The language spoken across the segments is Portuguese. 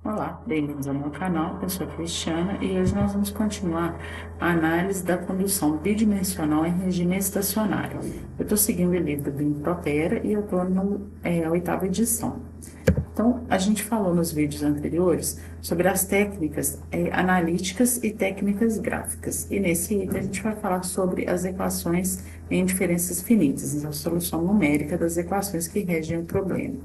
Olá, bem-vindos ao meu canal, eu sou a Cristiana e hoje nós vamos continuar a análise da condução bidimensional em regime estacionário. Eu estou seguindo o livro do Impropera e eu estou na oitava edição. Então, a gente falou nos vídeos anteriores sobre as técnicas analíticas e técnicas gráficas. E nesse item a gente vai falar sobre as equações em diferenças finitas, a solução numérica das equações que regem o problema.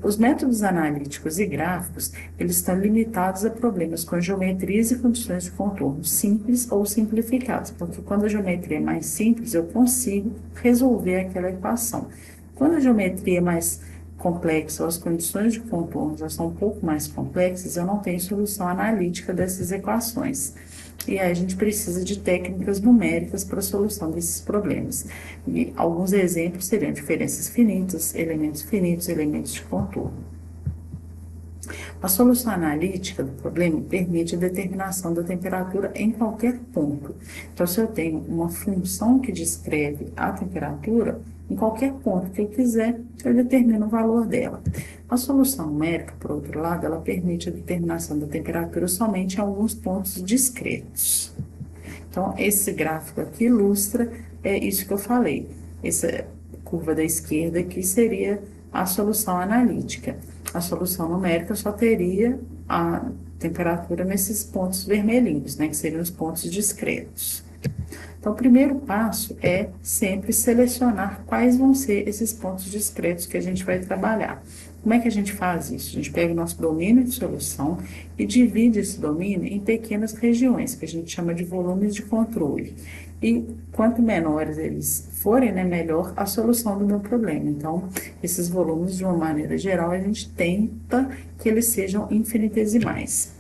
Os métodos analíticos e gráficos, eles estão limitados a problemas com geometrias e condições de contorno simples ou simplificados, porque quando a geometria é mais simples, eu consigo resolver aquela equação. Quando a geometria é mais complexa ou as condições de contorno já são um pouco mais complexas, eu não tenho solução analítica dessas equações. E aí a gente precisa de técnicas numéricas para a solução desses problemas. E alguns exemplos seriam diferenças finitas, elementos de contorno. A solução analítica do problema permite a determinação da temperatura em qualquer ponto. Então, se eu tenho uma função que descreve a temperatura, em qualquer ponto que eu quiser, eu determino o valor dela. A solução numérica, por outro lado, ela permite a determinação da temperatura somente em alguns pontos discretos. Então, esse gráfico aqui ilustra isso que eu falei. Essa curva da esquerda aqui seria a solução analítica. A solução numérica só teria a temperatura nesses pontos vermelhinhos, né, que seriam os pontos discretos. Então, o primeiro passo é sempre selecionar quais vão ser esses pontos discretos que a gente vai trabalhar. Como é que a gente faz isso? A gente pega o nosso domínio de solução e divide esse domínio em pequenas regiões, que a gente chama de volumes de controle. E quanto menores eles forem, né, melhor a solução do meu problema. Então, esses volumes, de uma maneira geral, a gente tenta que eles sejam infinitesimais.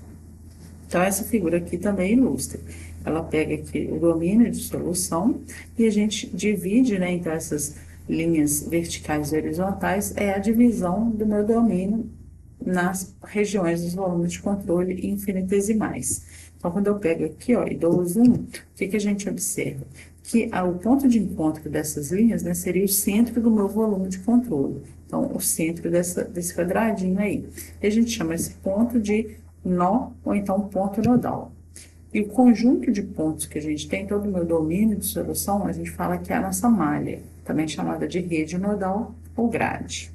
Então, essa figura aqui também ilustra. Ela pega aqui o domínio de solução e a gente divide, né? Então, essas linhas verticais e horizontais é a divisão do meu domínio nas regiões dos volumes de controle infinitesimais. Então, quando eu pego aqui, ó, e dou o zoom, o que a gente observa? Que o ponto de encontro dessas linhas, né, seria o centro do meu volume de controle. Então, o centro desse quadradinho aí. E a gente chama esse ponto de nó, ou então ponto nodal. E o conjunto de pontos que a gente tem, todo o meu domínio de solução, a gente fala que é a nossa malha, também chamada de rede nodal ou grade.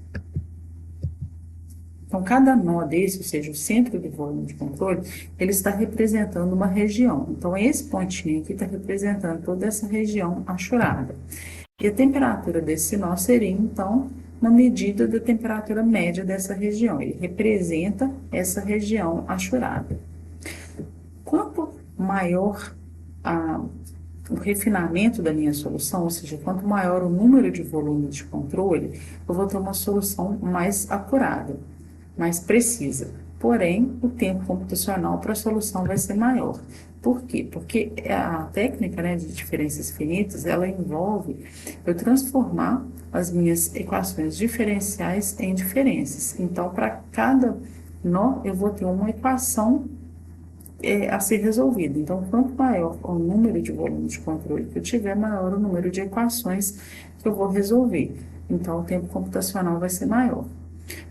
Então, cada nó desse, ou seja, o centro do volume de controle, ele está representando uma região. Então, esse pontinho aqui está representando toda essa região achurada. E a temperatura desse nó seria, então, uma medida da temperatura média dessa região. Ele representa essa região achurada. Quanto maior o refinamento da minha solução, ou seja, quanto maior o número de volumes de controle, eu vou ter uma solução mais acurada, mais precisa. Porém, o tempo computacional para a solução vai ser maior. Por quê? Porque a técnica, né, de diferenças finitas, ela envolve eu transformar as minhas equações diferenciais em diferenças. Então, para cada nó, eu vou ter uma equação a ser resolvido. Então, quanto maior o número de volumes de controle que eu tiver, maior o número de equações que eu vou resolver. Então, o tempo computacional vai ser maior.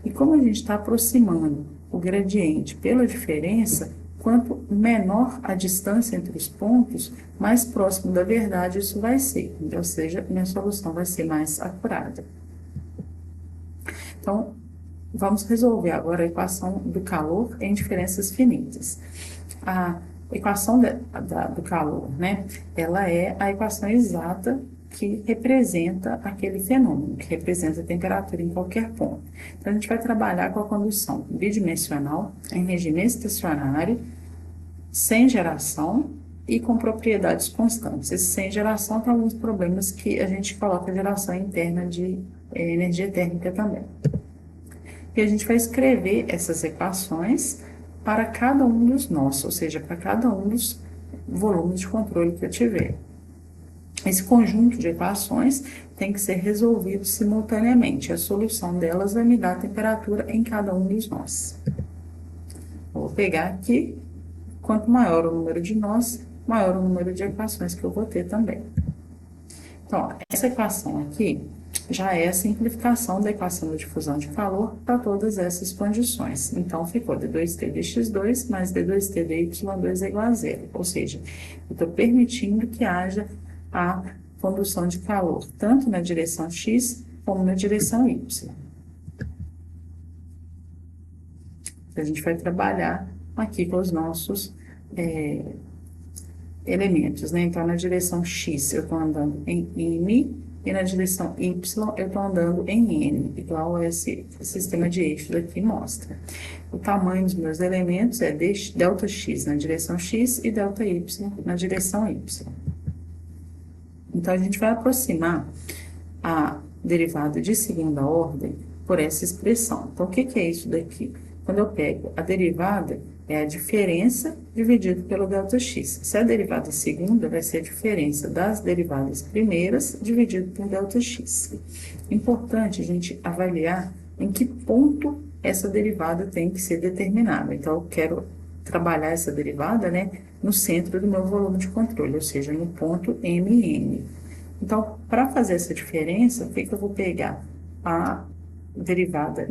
E como a gente está aproximando o gradiente pela diferença, quanto menor a distância entre os pontos, mais próximo da verdade isso vai ser. Ou seja, minha solução vai ser mais acurada. Então, vamos resolver agora a equação do calor em diferenças finitas. A equação do calor, né? Ela é a equação exata que representa aquele fenômeno, que representa a temperatura em qualquer ponto. Então, a gente vai trabalhar com a condução bidimensional em regime estacionário, sem geração e com propriedades constantes. Esse sem geração tem alguns problemas que a gente coloca geração interna de energia térmica também. E a gente vai escrever essas equações para cada um dos nós, ou seja, para cada um dos volumes de controle que eu tiver. Esse conjunto de equações tem que ser resolvido simultaneamente. A solução delas vai me dar a temperatura em cada um dos nós. Vou pegar aqui, quanto maior o número de nós, maior o número de equações que eu vou ter também. Então, essa equação aqui, já é a simplificação da equação da difusão de calor para todas essas condições. Então, ficou d2t dx2 mais d2t dy2 é igual a zero. Ou seja, eu estou permitindo que haja a condução de calor, tanto na direção x como na direção y. A gente vai trabalhar aqui com os nossos elementos, né? Então, na direção x eu estou andando em m, e na direção y eu estou andando em n, igual a esse sistema de eixos aqui mostra. O tamanho dos meus elementos é ΔX na direção x e ΔY na direção y. Então, a gente vai aproximar a derivada de segunda ordem por essa expressão. Então, o que é isso daqui? Quando eu pego a derivada, é a diferença dividido pelo ΔX. Se a derivada segunda, vai ser a diferença das derivadas primeiras dividido por ΔX. Importante a gente avaliar em que ponto essa derivada tem que ser determinada. Então, eu quero trabalhar essa derivada, né, no centro do meu volume de controle, ou seja, no ponto MN. Então, para fazer essa diferença, o que eu vou pegar? A derivada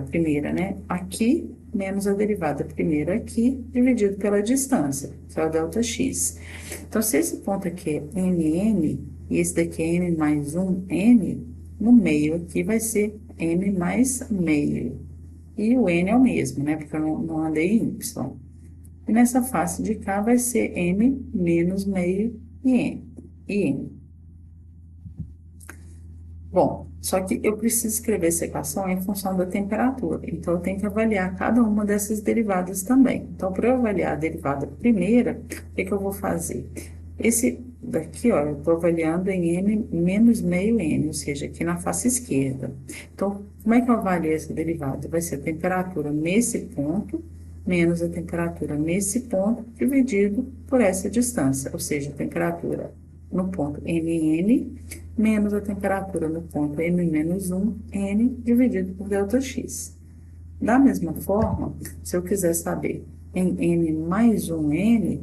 primeira, né, aqui, menos a derivada primeira aqui, dividido pela distância, que é o ΔX. Então, se esse ponto aqui é MN, e esse daqui é M mais 1, N, no meio aqui vai ser M mais meio. E o N é o mesmo, né, porque eu não andei em Y. E nessa face de cá vai ser M menos meio e N. Bom, só que eu preciso escrever essa equação em função da temperatura. Então, eu tenho que avaliar cada uma dessas derivadas também. Então, para eu avaliar a derivada primeira, o que eu vou fazer? Esse daqui, ó, eu estou avaliando em N menos meio N, ou seja, aqui na face esquerda. Então, como é que eu avalio essa derivada? Vai ser a temperatura nesse ponto, menos a temperatura nesse ponto, dividido por essa distância, ou seja, a temperatura no ponto MN, menos a temperatura no ponto M-1, N, dividido por ΔX. Da mesma forma, se eu quiser saber em M mais 1 N,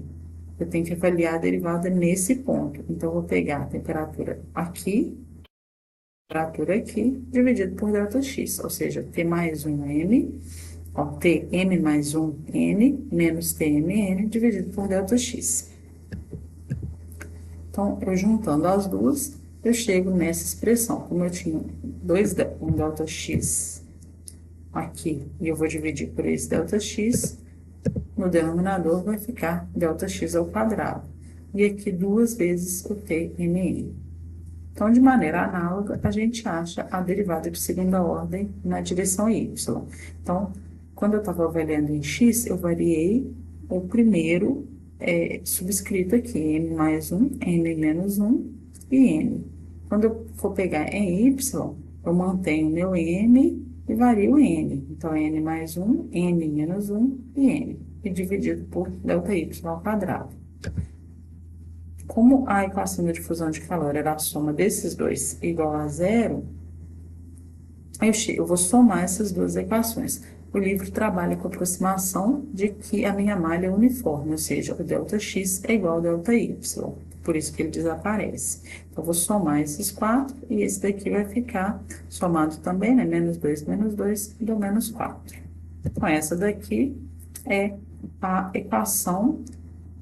eu tenho que avaliar a derivada nesse ponto. Então, eu vou pegar a temperatura aqui, dividido por ΔX, ou seja, T mais 1 N, ó, Tm mais 1 N, menos Tmn, dividido por ΔX. Então, eu juntando as duas, eu chego nessa expressão. Como eu tinha um ΔX aqui, e eu vou dividir por esse ΔX, no denominador vai ficar ΔX ao quadrado. E aqui duas vezes o Tmn. Então, de maneira análoga, a gente acha a derivada de segunda ordem na direção y. Então, quando eu estava avaliando em x, eu variei o primeiro subscrito aqui, m mais 1, n menos 1 e n. Quando eu for pegar em y, eu mantenho meu m e vario n. Então, n mais 1, n menos 1 e n. E dividido por ΔY ao quadrado. Como a equação da difusão de calor era a soma desses dois igual a zero, eu vou somar essas duas equações. O livro trabalha com a aproximação de que a minha malha é uniforme, ou seja, o ΔX é igual ao ΔY, por isso que ele desaparece. Então, eu vou somar esses 4 e esse daqui vai ficar somado também, né? Menos 2, deu menos 4. Então, essa daqui é a equação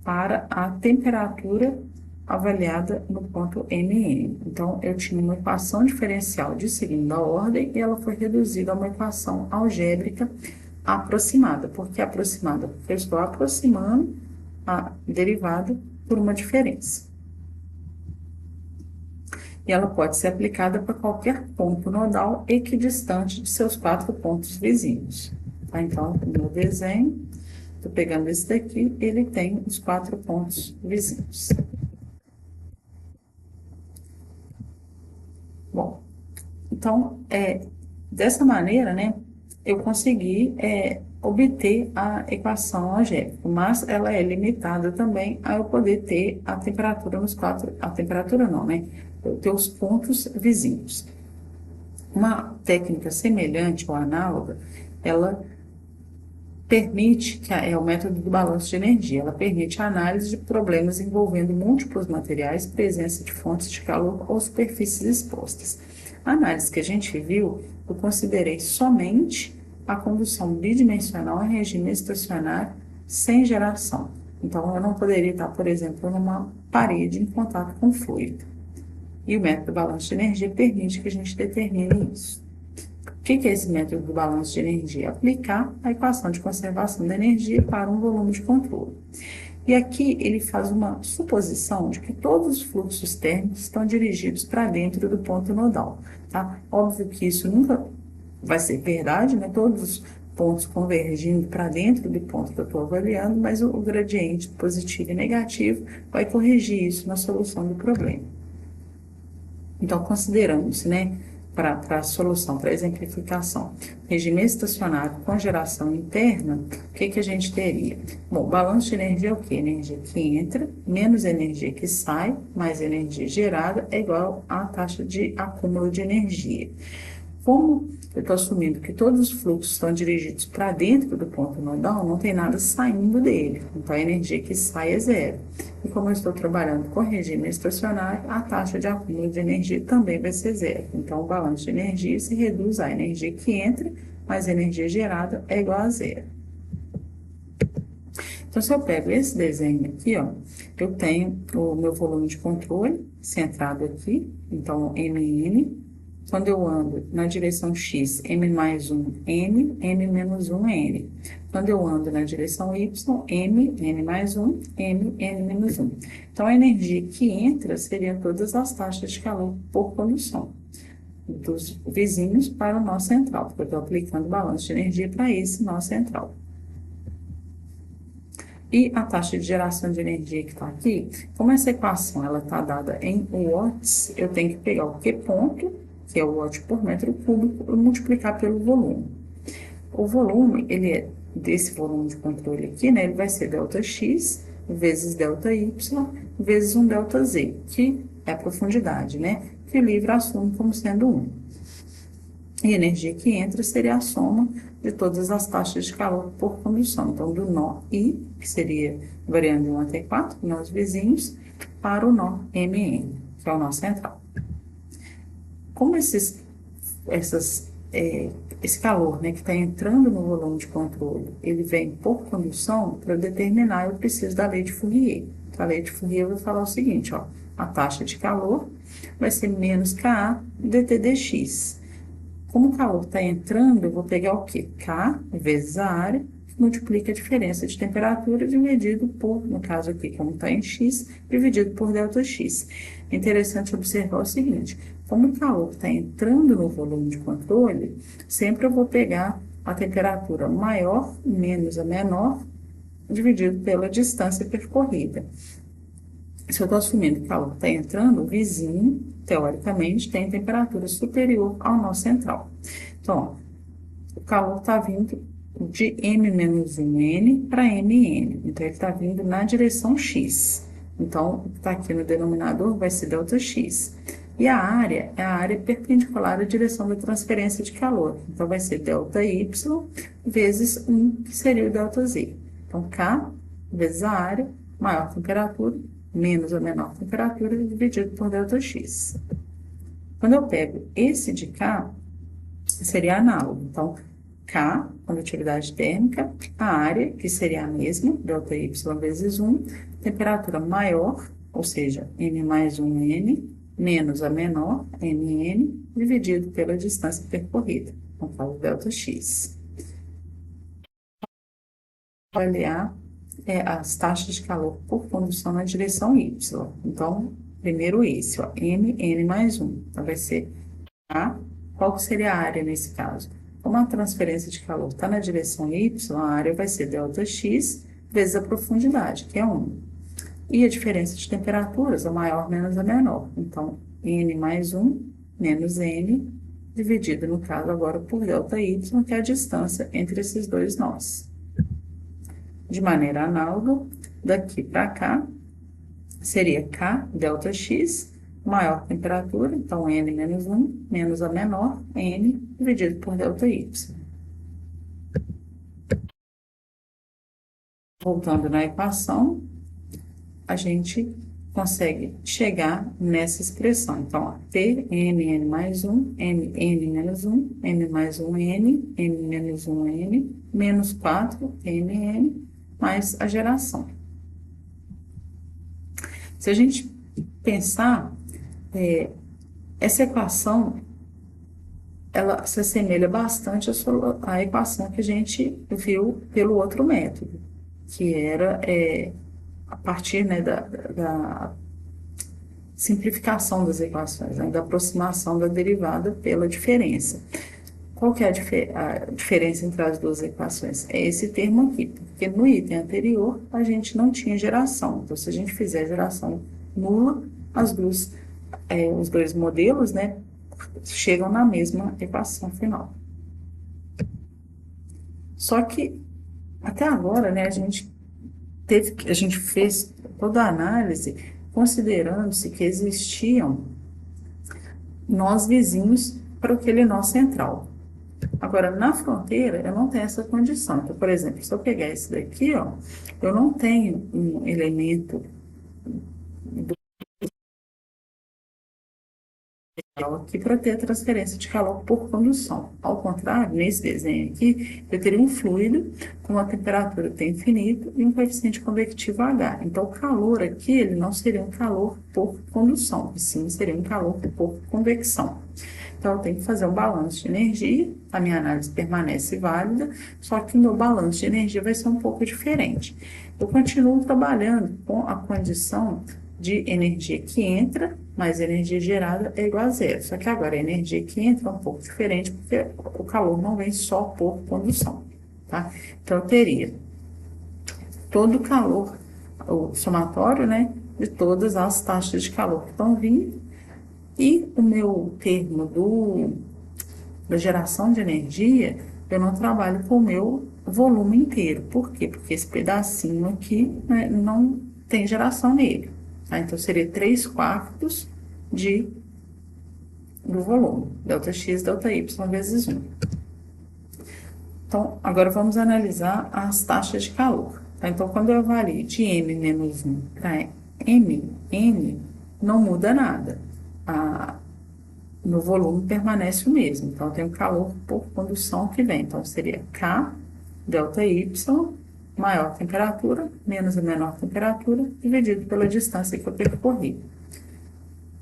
para a temperatura avaliada no ponto MN. Então, eu tinha uma equação diferencial de segunda ordem e ela foi reduzida a uma equação algébrica aproximada. Por que aproximada? Porque eu estou aproximando a derivada por uma diferença. E ela pode ser aplicada para qualquer ponto nodal equidistante de seus 4 pontos vizinhos. Tá? Então, no meu desenho, estou pegando esse daqui, ele tem os 4 pontos vizinhos. Bom, então, dessa maneira, né, eu consegui obter a equação algébrica, mas ela é limitada também a eu poder ter a temperatura a temperatura não, né, eu ter os pontos vizinhos. Uma técnica semelhante ou análoga, ela permite, que é o método do balanço de energia, ela permite a análise de problemas envolvendo múltiplos materiais, presença de fontes de calor ou superfícies expostas. A análise que a gente viu, eu considerei somente a condução bidimensional em regime estacionário sem geração. Então, eu não poderia estar, por exemplo, numa parede em contato com fluido. E o método do balanço de energia permite que a gente determine isso. O que é esse método do balanço de energia? Aplicar a equação de conservação da energia para um volume de controle. E aqui ele faz uma suposição de que todos os fluxos térmicos estão dirigidos para dentro do ponto nodal, tá? Óbvio que isso nunca vai ser verdade, né? Todos os pontos convergindo para dentro do ponto que eu estou avaliando, mas o gradiente positivo e negativo vai corrigir isso na solução do problema. Então, consideramos, né, para a solução, para a exemplificação, regime estacionário com geração interna, o que a gente teria? Bom, balanço de energia é o quê? Energia que entra, menos energia que sai, mais energia gerada, é igual à taxa de acúmulo de energia. Como eu estou assumindo que todos os fluxos estão dirigidos para dentro do ponto nodal, não tem nada saindo dele. Então, a energia que sai é zero. E como eu estou trabalhando com regime estacionário, a taxa de acúmulo de energia também vai ser zero. Então, o balanço de energia se reduz à energia que entra, mais energia gerada é igual a zero. Então, se eu pego esse desenho aqui, ó, eu tenho o meu volume de controle centrado aqui, então, MN. Quando eu ando na direção X, M mais 1, N, M menos 1, N. Quando eu ando na direção Y, M, N mais 1, M, N menos 1. Então, a energia que entra seria todas as taxas de calor por condução dos vizinhos para o nó central, porque eu estou aplicando o balanço de energia para esse nó central. E a taxa de geração de energia que está aqui, como essa equação ela está dada em watts, eu tenho que pegar o Q ponto, que é o watt por metro cúbico, e multiplicar pelo volume. O volume, ele é desse volume de controle aqui, né? Ele vai ser ΔX vezes ΔY vezes um ΔZ, que é a profundidade, né? Que o livro assume como sendo 1. E a energia que entra seria a soma de todas as taxas de calor por condução. Então, do nó I, que seria variando de 1 até 4, nós vizinhos, para o nó MN, que é o nó central. Como esse calor, né, que está entrando no volume de controle, ele vem por condução, para determinar, eu preciso da lei de Fourier. A lei de Fourier vai falar o seguinte, ó, a taxa de calor vai ser menos Ka dt dx. Como o calor está entrando, eu vou pegar o quê? K vezes a área, multiplica a diferença de temperatura dividido por, no caso aqui, como está em X, dividido por ΔX. É interessante observar o seguinte, como o calor está entrando no volume de controle, sempre eu vou pegar a temperatura maior menos a menor, dividido pela distância percorrida. Se eu estou assumindo que o calor está entrando, o vizinho, teoricamente, tem temperatura superior ao nó central. Então, ó, o calor está vindo de M-1N para MN. Então, ele está vindo na direção X. Então, o que está aqui no denominador vai ser ΔX. E a área é a área perpendicular à direção da transferência de calor. Então, vai ser ΔY vezes 1, que seria o ΔZ. Então, K vezes a área, maior temperatura, menos a menor temperatura, dividido por ΔX. Quando eu pego esse de K, seria análogo. Então, K, condutividade térmica, a área, que seria a mesma, ΔY vezes 1, temperatura maior, ou seja, M mais 1N, menos a menor, MN, dividido pela distância percorrida, então falo ΔX. Avaliar as taxas de calor por condução na direção Y. Então, primeiro esse, ó, N mais 1. Então, vai ser A. Qual que seria a área nesse caso? Como a transferência de calor está na direção Y, a área vai ser ΔX vezes a profundidade, que é 1. E a diferença de temperaturas, a maior menos a menor. Então, N mais 1 menos N, dividido, no caso, agora por ΔY, que é a distância entre esses dois nós. De maneira análoga, daqui para cá, seria K ΔX, maior temperatura, então N menos 1, menos a menor, N, dividido por ΔY. Voltando na equação, a gente consegue chegar nessa expressão. Então, ó, T, N mais 1, N menos 1, N mais 1, N menos 1, N, menos 4, N, mais a geração. Se a gente pensar, essa equação, ela se assemelha bastante à equação que a gente viu pelo outro método, que era a partir, né, da simplificação das equações, né, da aproximação da derivada pela diferença. Qual que é a diferença entre as duas equações? É esse termo aqui, porque no item anterior a gente não tinha geração. Então, se a gente fizer geração nula, os dois modelos, né, chegam na mesma equação final. Só que até agora, né, a gente fez toda a análise considerando-se que existiam nós vizinhos para aquele nó central. Agora, na fronteira, eu não tenho essa condição. Então, por exemplo, se eu pegar esse daqui, ó, eu não tenho um elemento aqui para ter a transferência de calor por condução. Ao contrário, nesse desenho aqui, eu teria um fluido com uma temperatura T infinito e um coeficiente convectivo H. Então, o calor aqui, ele não seria um calor por condução, e sim seria um calor por convecção. Então, eu tenho que fazer um balanço de energia, a minha análise permanece válida, só que o meu balanço de energia vai ser um pouco diferente. Eu continuo trabalhando com a condição de energia que entra, mais energia gerada é igual a zero. Só que agora a energia que entra é um pouco diferente, porque o calor não vem só por condução, tá? Então, eu teria todo o calor, o somatório, né, de todas as taxas de calor que estão vindo, e o meu termo da geração de energia, eu não trabalho com o meu volume inteiro. Por quê? Porque esse pedacinho aqui, né, não tem geração nele. Tá? Então, seria 3/4 do volume, ΔX, ΔY vezes 1. Então, agora vamos analisar as taxas de calor. Tá? Então, quando eu avalio de M menos 1 para N, não muda nada. No volume permanece o mesmo. Então, eu tenho calor por condução que vem. Então, seria K, ΔY, maior temperatura, menos a menor temperatura, dividido pela distância que eu percorri.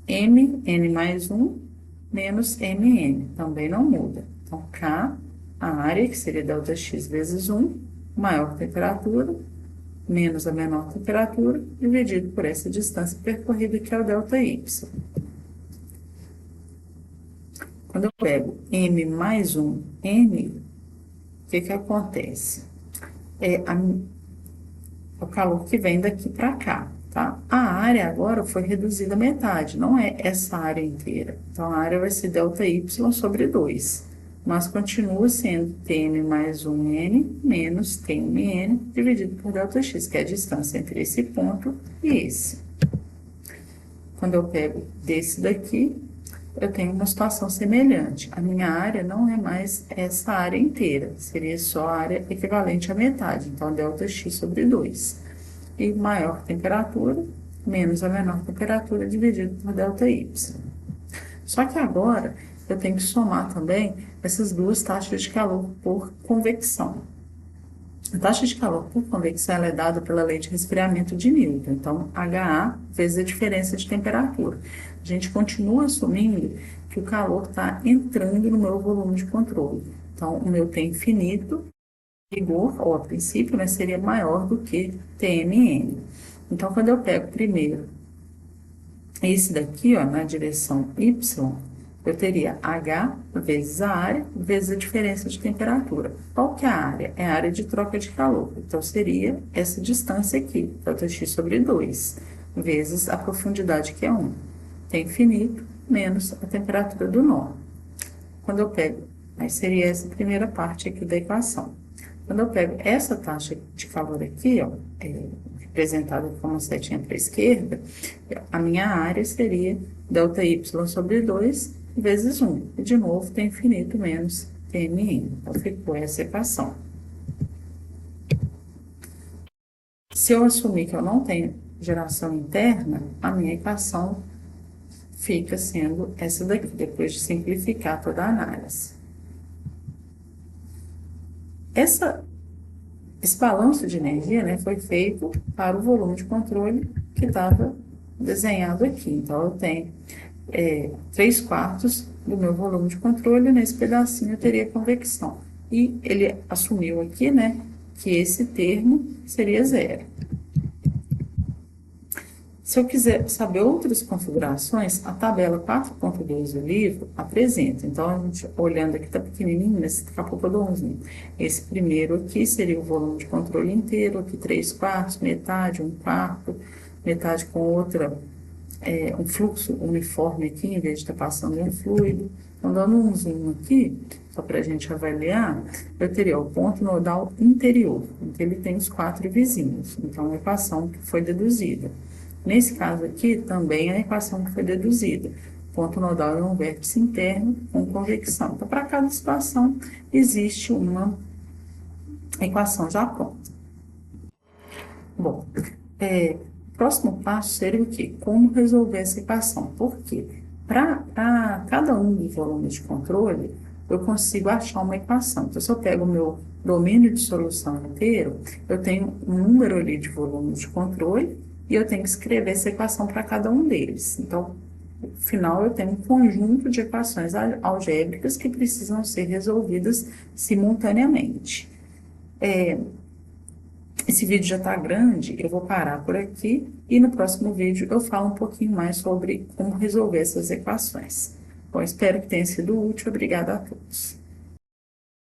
N mais 1, menos MN, também não muda. Então, K, a área, que seria ΔX vezes 1, maior temperatura, menos a menor temperatura, dividido por essa distância percorrida, que é o ΔY. Quando eu pego M mais 1, N, o que acontece? O calor que vem daqui para cá, tá? A área agora foi reduzida à metade, não é essa área inteira. Então, a área vai ser ΔY sobre 2, mas continua sendo Tm mais 1N menos Tmn dividido por ΔX, que é a distância entre esse ponto e esse. Quando eu pego desse daqui, eu tenho uma situação semelhante. A minha área não é mais essa área inteira, seria só a área equivalente à metade, então ΔX sobre 2. E maior temperatura menos a menor temperatura dividido por ΔY. Só que agora eu tenho que somar também essas duas taxas de calor por convecção. A taxa de calor por convecção ela é dada pela lei de resfriamento de Newton. Então, HA vezes a diferença de temperatura. A gente continua assumindo que o calor está entrando no meu volume de controle. Então, o meu T infinito, rigor, ou a princípio, né, seria maior do que Tmn. Então, quando eu pego primeiro esse daqui, ó, na direção Y, eu teria H vezes a área, vezes a diferença de temperatura. Qual que é a área? É a área de troca de calor. Então, seria essa distância aqui, ΔX sobre 2, vezes a profundidade, que é 1. T infinito, menos a temperatura do nó. Quando eu pego, aí seria essa primeira parte aqui da equação. Quando eu pego essa taxa de calor aqui, ó, representada como uma setinha para a esquerda, a minha área seria ΔY sobre 2 vezes 1. E, de novo, T infinito menos Tmn. Então, ficou essa equação. Se eu assumir que eu não tenho geração interna, a minha equação fica sendo essa daqui, depois de simplificar toda a análise. Esse balanço de energia, né, foi feito para o volume de controle que estava desenhado aqui. Então, eu tenho 3/4 do meu volume de controle, nesse pedacinho eu teria convecção. E ele assumiu aqui, né, que esse termo seria zero. Se eu quiser saber outras configurações, a tabela 4.2 do livro apresenta. Então, a gente olhando aqui, tá pequenininho, nesse capô podãozinho. Esse primeiro aqui seria o volume de controle inteiro, aqui 3/4, metade, 1/4, metade com outra, um fluxo uniforme aqui, em vez de estar passando um fluido. Então, dando um zoom aqui, só para a gente avaliar, eu teria o ponto nodal interior, então ele tem os 4 vizinhos. Então, a equação que foi deduzida. Nesse caso aqui, também a equação que foi deduzida. Ponto nodal é um vértice interno com convecção. Então, para cada situação, existe uma equação já pronta. Bom, o próximo passo seria o quê? Como resolver essa equação? Por quê? Para cada um dos volumes de controle, eu consigo achar uma equação. Então, se eu pego o meu domínio de solução inteiro, eu tenho um número ali de volumes de controle, e eu tenho que escrever essa equação para cada um deles. Então, no final, eu tenho um conjunto de equações algébricas que precisam ser resolvidas simultaneamente. Esse vídeo já está grande, eu vou parar por aqui e no próximo vídeo eu falo um pouquinho mais sobre como resolver essas equações. Bom, espero que tenha sido útil. Obrigada a todos.